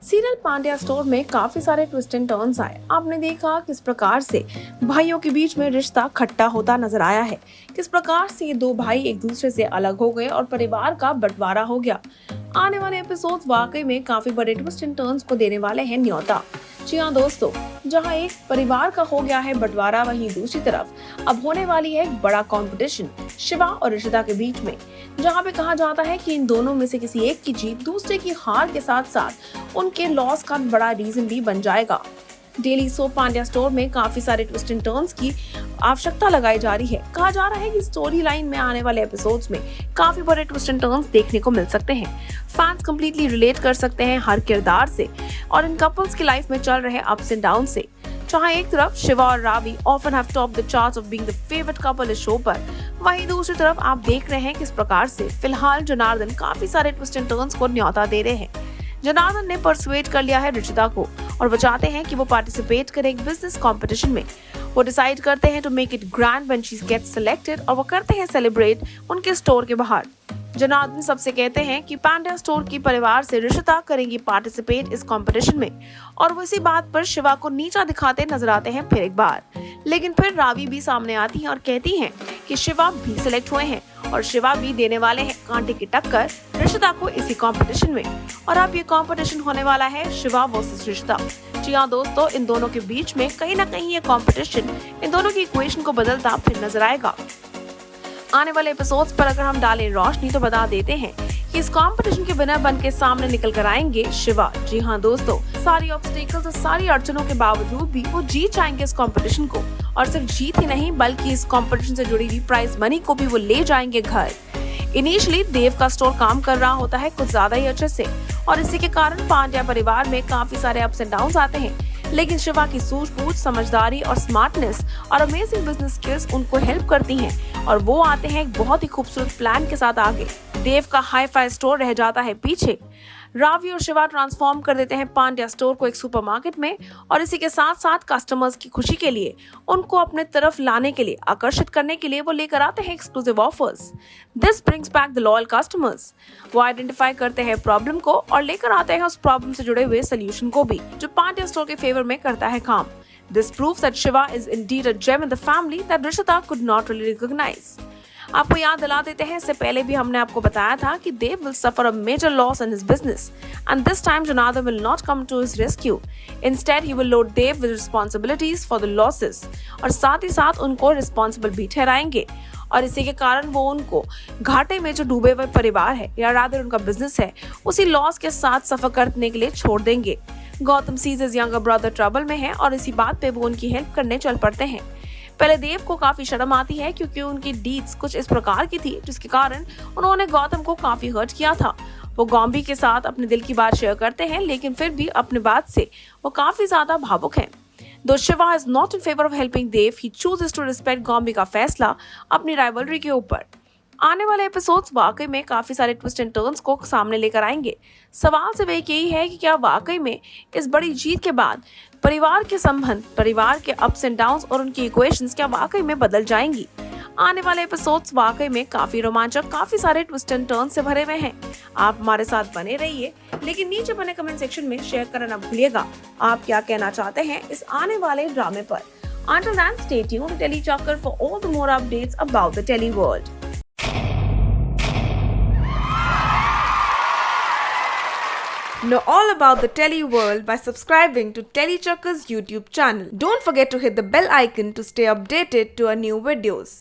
Serial Pandya store में काफी सारे ट्विस्ट एंड टर्न्स आए। आपने देखा किस प्रकार से भाइयों के बीच में रिश्ता खट्टा होता नजर आया है, किस प्रकार से ये दो भाई एक दूसरे से अलग हो गए और परिवार का बंटवारा हो गया। आने वाले एपिसोड वाकई में काफी बड़े ट्विस्ट एंड टर्न्स को देने वाले हैं न्योता। जी हाँ दोस्तों, जहाँ एक परिवार का हो गया है बंटवारा, वहीं दूसरी तरफ अब होने वाली है एक बड़ा कंपटीशन शिवा और ऋषिता के बीच में, जहाँ पे कहा जाता है कि इन दोनों में से किसी एक की जीत दूसरे की हार के साथ साथ उनके लॉस का बड़ा रीजन भी बन जाएगा। डेली सोप पांड्या स्टोर में काफी सारे ट्विस्ट एंड टर्न्स की आवश्यकता लगाई जा रही है। कहा जा रहा है कि स्टोरी लाइन में आने वाले एपिसोड्स में काफी बड़े ट्विस्ट एंड टर्न्स देखने को मिल सकते हैं। फैंस कंप्लीटली रिलेट कर सकते हैं हर किरदार से और इन कपल्स की लाइफ में चल रहे अप्स एंड डाउन से। जहाँ एक तरफ शिवा और Ravi often have top the charts of being the favourite couple इस शो पर, वहीं दूसरी तरफ आप देख रहे हैं किस प्रकार से फिलहाल जनार्दन काफी सारे ट्विस्ट एंड टर्न्स को न्योता दे रहे हैं। जनार्दन ने परसुएट कर लिया है ऋषिता को और वो चाहते हैं कि वो पार्टिसिपेट करे एक बिजनेस कंपटीशन में। वो डिसाइड करते हैं to make it grand when she gets selected और वो करते हैं सेलिब्रेट उनके स्टोर के बाहर। जनार्दन सबसे कहते हैं कि पांड्या स्टोर की परिवार से ऋषिता करेंगी पार्टिसिपेट इस कंपटीशन में और वो इसी बात पर शिवा को नीचा दिखाते नजर आते हैं फिर एक बार। लेकिन फिर रावी भी सामने आती है और कहती हैं कि शिवा भी सिलेक्ट हुए हैं और शिवा भी देने वाले हैं कांटे की टक्कर ऋषिता को इसी कंपटीशन में। और अब ये कंपटीशन होने वाला है शिवा वर्सेस ऋषिता। जी हाँ दोस्तों, इन दोनों के बीच में कहीं ना कहीं ये कंपटीशन इन दोनों की इक्वेशन को बदलता फिर नजर आएगा। आने वाले एपिसोड्स पर अगर हम डालें रोशनी तो बता देते हैं कि इस कंपटीशन के विनर बन के सामने निकल कर आएंगे शिवा। जी हाँ दोस्तों, सारी ऑब्स्टेकल्स और सारी अड़चनों के बावजूद भी वो जीत जाएंगे इस कंपटीशन को और सिर्फ जीत ही नहीं बल्कि इस कंपटीशन से जुड़ी हुई प्राइज मनी को भी वो ले जाएंगे घर। इनिशियली देव का स्टोर काम कर रहा होता है कुछ ज्यादा ही अच्छे से और इसी के कारण पांड्या परिवार में काफी सारे अप्स एंड डाउन्स आते हैं, लेकिन शिवा की सूझबूझ, समझदारी और स्मार्टनेस और अमेजिंग बिजनेस स्किल्स उनको हेल्प करती हैं और वो आते हैं एक बहुत ही खूबसूरत प्लान के साथ आगे। देव का हाई फाई स्टोर रह जाता है पीछे। रावी और शिवा ट्रांसफॉर्म कर देते हैं पांड्या स्टोर को एक सुपरमार्केट में और इसी के साथ साथ कस्टमर्स की खुशी के लिए, उनको अपने तरफ लाने के लिए, आकर्षित करने के लिए वो लेकर आते हैं exclusive offers. This brings back the loyal customers. वो आइडेंटिफाई करते हैं प्रॉब्लम को और लेकर आते हैं उस प्रॉब्लम से जुड़े हुए सोल्यूशन को भी, जो पांड्या स्टोर के फेवर में करता है काम। This proves that Shiva is indeed a gem in the family that Rishita could not really recognize. आपको याद दिला देते हैं, इससे पहले भी हमने आपको बताया था कि Dev will suffer a major loss in his business, and this time Janardhan will not come to his rescue. Instead, he will load Dev with responsibilities for the losses, और साथ ही साथ उनको responsible भी ठहराएंगे और इसी के कारण वो उनको घाटे में जो डूबे हुए परिवार है या रादर उनका बिजनेस है उसी लॉस के साथ सफर करने के लिए छोड़ देंगे। Gautam sees his younger brother trouble में है और इसी बात पे वो उनकी हेल्प करने चल पड़ते हैं। पहले देव को काफी शर्म आती है क्योंकि उनकी डीड्स कुछ इस प्रकार की थी जिसके कारण उन्होंने गौतम को काफी हर्ट किया था। वो गॉम्बी के साथ अपने दिल की बात शेयर करते हैं, लेकिन फिर भी अपने बात से वो काफी ज्यादा भावुक हैं। Though Shiva is not in favor of helping Dev, he chooses to respect गॉम्बी का फैसला अपनी राइवलरी के ऊपर। आने वाले एपिसोड्स वाकई में काफी सारे ट्विस्ट एंड टर्न्स को सामने लेकर आएंगे। सवाल सिर्फ एक यही है कि क्या वाकई में इस बड़ी जीत के बाद परिवार के संबंध, परिवार के अप्स एंड डाउन्स और उनकी इक्वेशंस क्या वाकई में बदल जाएंगी। आने वाले एपिसोड्स वाकई में काफी रोमांचक, काफी सारे ट्विस्ट एंड टर्न से भरे हुए हैं। आप हमारे साथ बने रहिए, लेकिन नीचे बने कमेंट सेक्शन में शेयर करना न भूलिएगा आप क्या कहना चाहते हैं इस आने वाले ड्रामे पर। Until then, stay tuned to Telly Chakkar for all the more updates about the Telly world. Know all about the Telly world by subscribing to Telly Chakkar's YouTube channel. Don't forget to hit the bell icon to stay updated to our new videos.